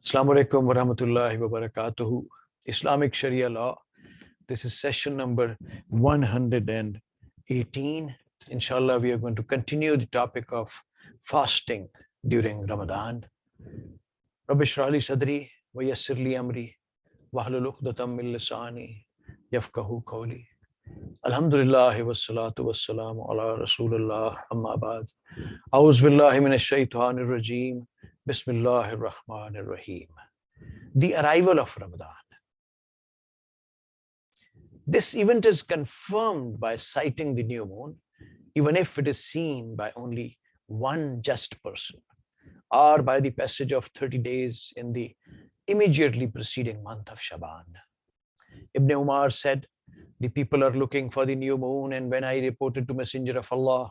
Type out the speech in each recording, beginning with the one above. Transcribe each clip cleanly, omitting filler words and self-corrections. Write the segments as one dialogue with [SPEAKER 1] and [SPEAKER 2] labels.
[SPEAKER 1] Assalamu alaikum wa rahmatullahi wa barakatuhu. Islamic Sharia law. This is session number 118. Inshallah, we are going to continue the topic of fasting during Ramadan. Rabbi shrah li sadri wa yassir li amri wahlul uqdatam min lisani yafqahu qawli. Alhamdulillah wassalatu wassalamu ala rasulillah amma ba'd. A'udhu billahi minash shaitanir rajim. Bismillahir Rahmanir Rahim. The arrival of Ramadan. This event is confirmed by sighting the new moon, even if it is seen by only one just person, or by the passage of 30 days in the immediately preceding month of Sha'ban. Ibn Umar said, the people are looking for the new moon, and when I reported to Messenger of Allah,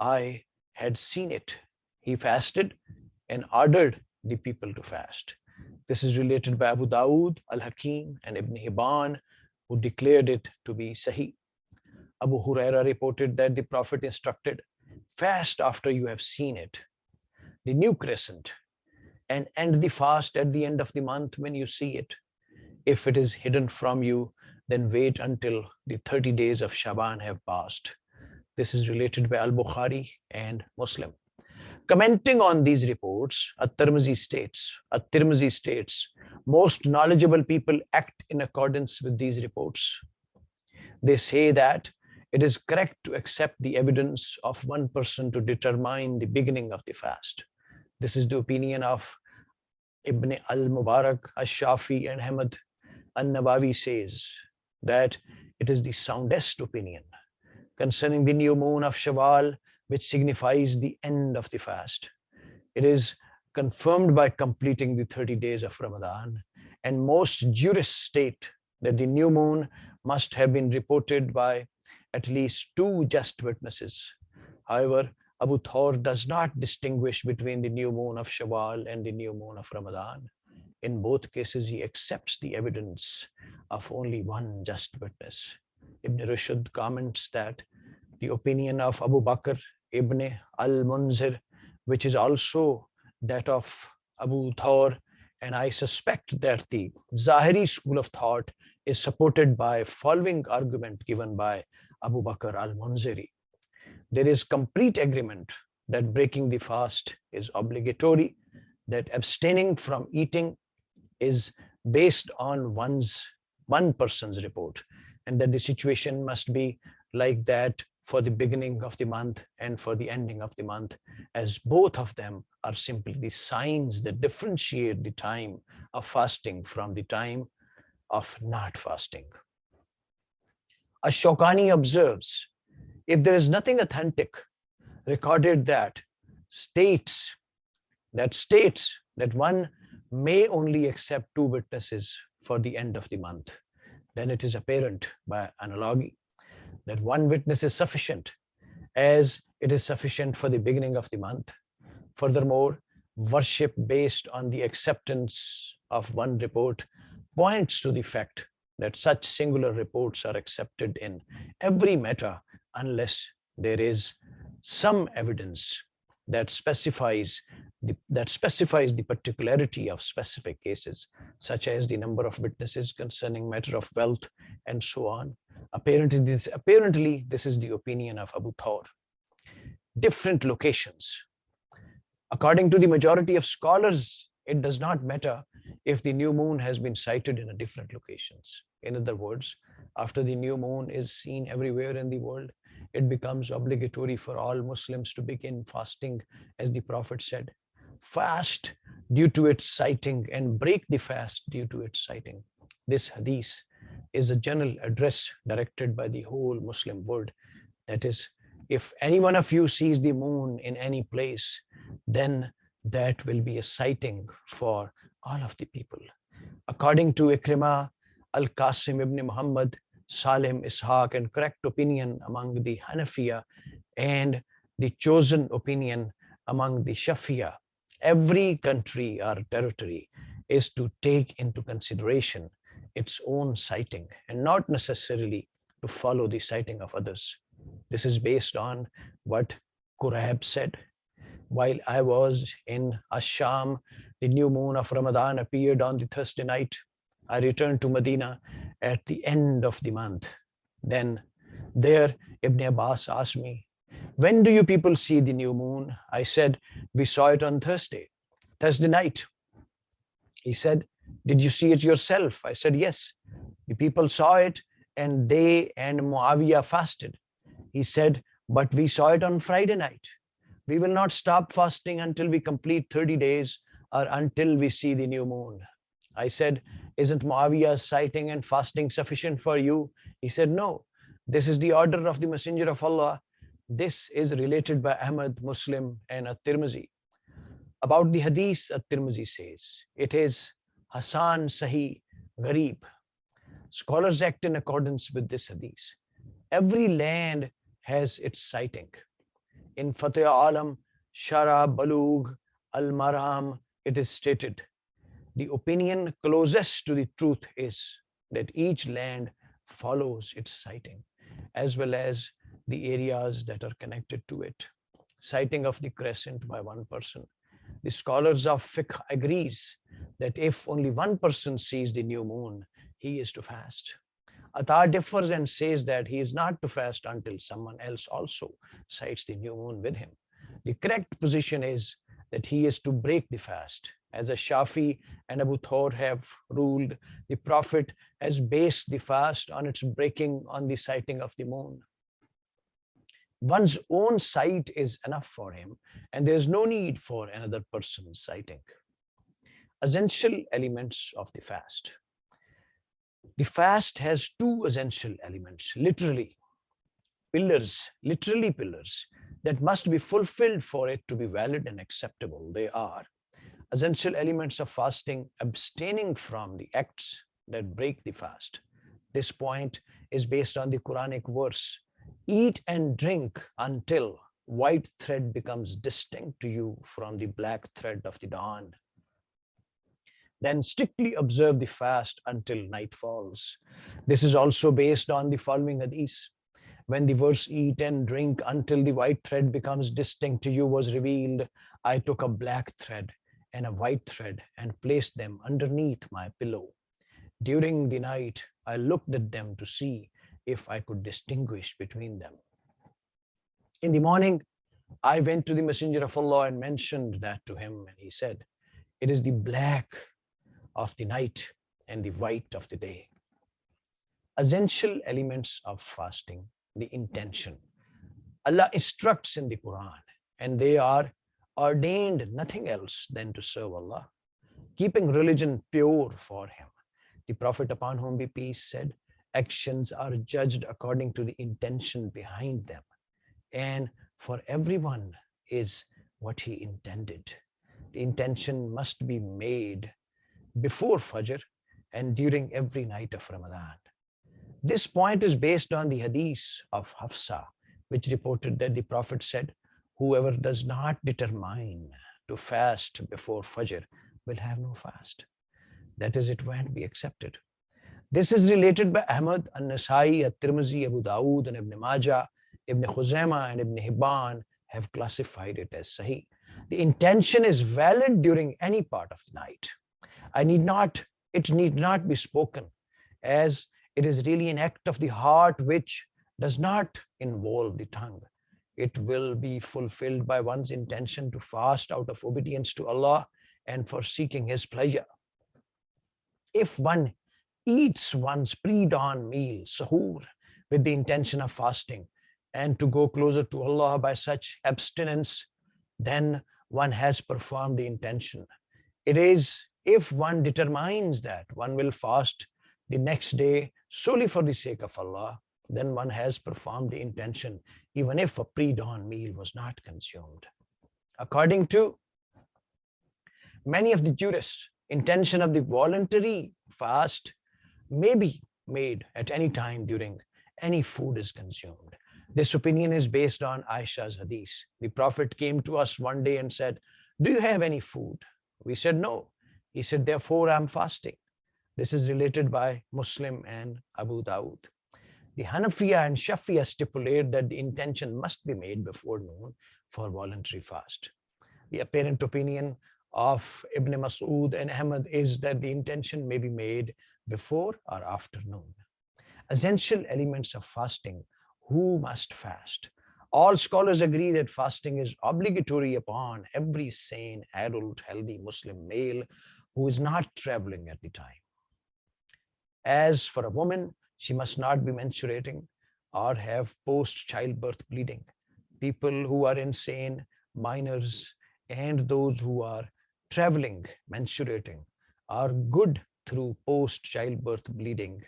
[SPEAKER 1] I had seen it. He fasted and ordered the people to fast. This is related by Abu Dawood, Al-Hakim, and Ibn Hibban, who declared it to be Sahih. Abu Huraira reported that the Prophet instructed, fast after you have seen it, the new crescent, and end the fast at the end of the month when you see it. If it is hidden from you, then wait until the 30 days of Sha'ban have passed. This is related by Al-Bukhari and Muslim. Commenting on these reports, At-Tirmidhi states, most knowledgeable people act in accordance with these reports. They say that it is correct to accept the evidence of one person to determine the beginning of the fast. This is the opinion of Ibn al-Mubarak, Ash-Shafi, and Ahmad. An-Nawawi says that it is the soundest opinion concerning the new moon of Shawwal, which signifies the end of the fast. It is confirmed by completing the 30 days of Ramadan, and most jurists state that the new moon must have been reported by at least two just witnesses. However, Abu Thawr does not distinguish between the new moon of Shawwal and the new moon of Ramadan. In both cases, he accepts the evidence of only one just witness. Ibn Rushd comments that the opinion of Abu Bakr ibn al-Munzir, which is also that of Abu Thawr, and I suspect that the Zahiri school of thought is supported by following argument given by Abu Bakr al-Munziri. There is complete agreement that breaking the fast is obligatory, that abstaining from eating is based on one person's report, and that the situation must be like that for the beginning of the month and for the ending of the month, as both of them are simply the signs that differentiate the time of fasting from the time of not fasting. Ash-Shawkani observes, if there is nothing authentic recorded that states that one may only accept two witnesses for the end of the month, then it is apparent by analogy that one witness is sufficient, as it is sufficient for the beginning of the month. Furthermore, worship based on the acceptance of one report points to the fact that such singular reports are accepted in every matter unless there is some evidence that specifies the particularity of specific cases, such as the number of witnesses concerning matter of wealth and so on. Apparently, this is the opinion of Abu Thawr. Different locations. According to the majority of scholars, it does not matter if the new moon has been sighted in different locations. In other words, after the new moon is seen everywhere in the world, it becomes obligatory for all Muslims to begin fasting, as the Prophet said, fast due to its sighting and break the fast due to its sighting. This hadith is a general address directed by the whole Muslim world. That is, if any one of you sees the moon in any place, then that will be a sighting for all of the people. According to Ikrimah, Al-Qasim ibn Muhammad, Salim, Ishaq, and correct opinion among the Hanafiya and the chosen opinion among the Shafiya, every country or territory is to take into consideration its own sighting and not necessarily to follow the sighting of others. This is based on what Qurab said. While I was in Asham, the new moon of Ramadan appeared on the Thursday night. I returned to Medina at the end of the month. Then there Ibn Abbas asked me, when do you people see the new moon? I said, we saw it on Thursday night. He said, did you see it yourself? I said, yes. The people saw it and they and Muawiyah fasted. He said, but we saw it on Friday night. We will not stop fasting until we complete 30 days or until we see the new moon. I said, isn't Muawiyah's sighting and fasting sufficient for you? He said, no, this is the order of the Messenger of Allah. This is related by Ahmad, Muslim, and At-Tirmizi. About the hadith, At-Tirmizi says, it is Hasan Sahih Gharib. Scholars act in accordance with this hadith. Every land has its sighting. In Fatih Alam, Shara, Balugh, Al-Maram, it is stated, the opinion closest to the truth is that each land follows its sighting, as well as the areas that are connected to it. Sighting of the crescent by one person. The scholars of Fiqh agrees that if only one person sees the new moon, he is to fast. Atar differs and says that he is not to fast until someone else also sights the new moon with him. The correct position is that he is to break the fast. As a Shafi and Abu Thawr have ruled, the Prophet has based the fast on its breaking on the sighting of the moon. One's own sight is enough for him, and there is no need for another person's sighting. Essential elements of the fast. The fast has two essential elements, literally pillars, that must be fulfilled for it to be valid and acceptable. They are essential elements of fasting, abstaining from the acts that break the fast. This point is based on the Quranic verse, eat and drink until white thread becomes distinct to you from the black thread of the dawn. Then strictly observe the fast until night falls. This is also based on the following hadith. When the verse eat and drink until the white thread becomes distinct to you was revealed, I took a black thread and a white thread and placed them underneath my pillow. During the night, I looked at them to see if I could distinguish between them. In the morning, I went to the Messenger of Allah and mentioned that to him, and he said, it is the black of the night and the white of the day. Essential elements of fasting, the intention. Allah instructs in the Quran, and they are ordained nothing else than to serve Allah, keeping religion pure for him. The Prophet, upon whom be peace, said, actions are judged according to the intention behind them, and for everyone is what he intended. The intention must be made before Fajr and during every night of Ramadan. This point is based on the hadith of Hafsa, which reported that the Prophet said, whoever does not determine to fast before Fajr will have no fast. That is, it won't be accepted. This is related by Ahmad, An-Nasai, At-Tirmizi, Abu Dawood, and Ibn Majah. Ibn Khuzaimah and Ibn Hibban have classified it as Sahih. The intention is valid during any part of the night. It need not be spoken, as it is really an act of the heart which does not involve the tongue. It will be fulfilled by one's intention to fast out of obedience to Allah and for seeking His pleasure. If one eats one's pre-dawn meal, sahur, with the intention of fasting and to go closer to Allah by such abstinence, then one has performed the intention. It is if one determines that one will fast the next day solely for the sake of Allah, then one has performed the intention, even if a pre-dawn meal was not consumed. According to many of the jurists, intention of the voluntary fast may be made at any time during any food is consumed. This opinion is based on Aisha's hadith. The Prophet came to us one day and said, do you have any food? We said, no. He said, therefore I'm fasting. This is related by Muslim and Abu Dawood. The Hanafiya and Shafiya stipulate that the intention must be made before noon for voluntary fast. The apparent opinion of Ibn Mas'ud and Ahmad is that the intention may be made before or after noon. Essential elements of fasting. Who must fast? All scholars agree that fasting is obligatory upon every sane, adult, healthy Muslim male who is not traveling at the time. As for a woman, she must not be menstruating or have post childbirth bleeding. People who are insane, minors, and those who are traveling, menstruating, are good through post childbirth bleeding,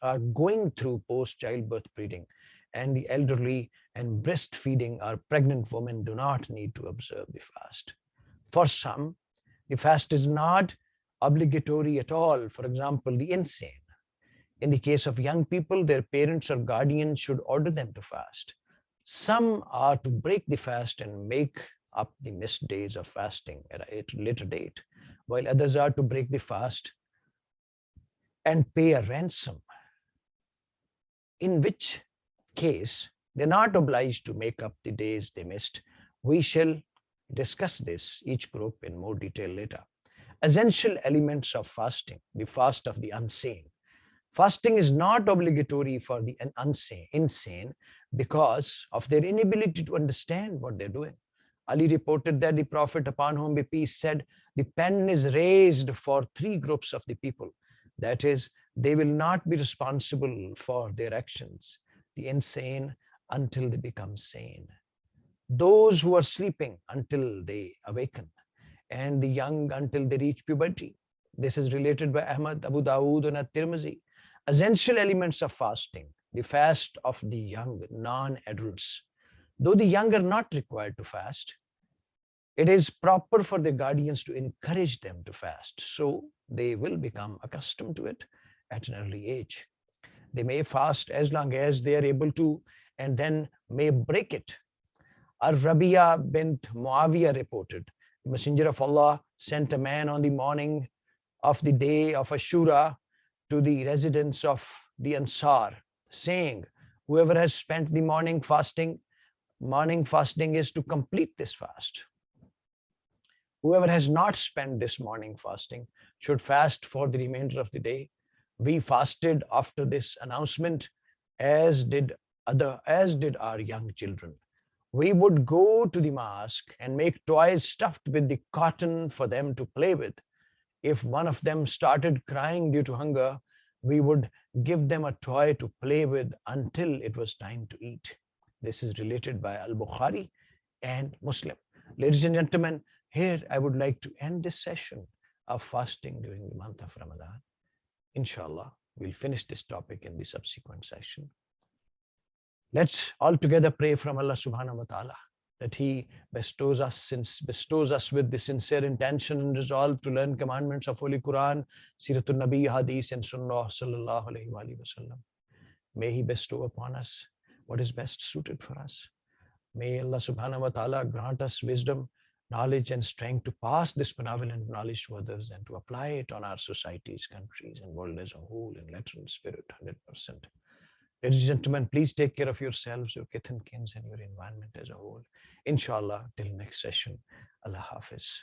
[SPEAKER 1] are going through post childbirth bleeding, and the elderly and breastfeeding or pregnant women do not need to observe the fast. For some, the fast is not obligatory at all. For example, the insane. In the case of young people, their parents or guardians should order them to fast. Some are to break the fast and make up the missed days of fasting at a later date, while others are to break the fast and pay a ransom, in which case they're not obliged to make up the days they missed. We shall discuss this, each group, in more detail later. Essential elements of fasting. The fast of the insane. Fasting is not obligatory for the insane because of their inability to understand what they're doing. Ali reported that the Prophet, upon whom be peace, said, the pen is raised for three groups of the people. That is, they will not be responsible for their actions. The insane until they become sane. Those who are sleeping until they awaken, and the young until they reach puberty. This is related by Ahmad, Abu Dawood, and At-Tirmidhi. Essential elements of fasting. The fast of the young, non-adults. Though the young are not required to fast, it is proper for the guardians to encourage them to fast, so they will become accustomed to it at an early age. They may fast as long as they are able to, and then may break it. Ar-Rabia bint Muawiyah reported, the Messenger of Allah sent a man on the morning of the day of Ashura to the residents of the Ansar, saying, whoever has spent the morning fasting is to complete this fast. Whoever has not spent this morning fasting should fast for the remainder of the day. We fasted after this announcement, as did our young children. We would go to the mosque and make toys stuffed with the cotton for them to play with. If one of them started crying due to hunger, we would give them a toy to play with until it was time to eat. This is related by Al-Bukhari and Muslim. Ladies and gentlemen, here I would like to end this session of fasting during the month of Ramadan. Inshallah, we'll finish this topic in the subsequent session. Let's all together pray from Allah subhanahu wa ta'ala that He bestows us with the sincere intention and resolve to learn commandments of Holy Quran, Siratul Nabi, Hadith, and Sunnah sallallahu alayhi wa sallam. May He bestow upon us what is best suited for us. May Allah subhanahu wa ta'ala grant us wisdom, knowledge, and strength to pass this benevolent knowledge to others and to apply it on our societies, countries, and world as a whole in letter and spirit 100%. Ladies and gentlemen, please take care of yourselves, your kith and kins, and your environment as a whole. Inshallah, till next session. Allah Hafiz.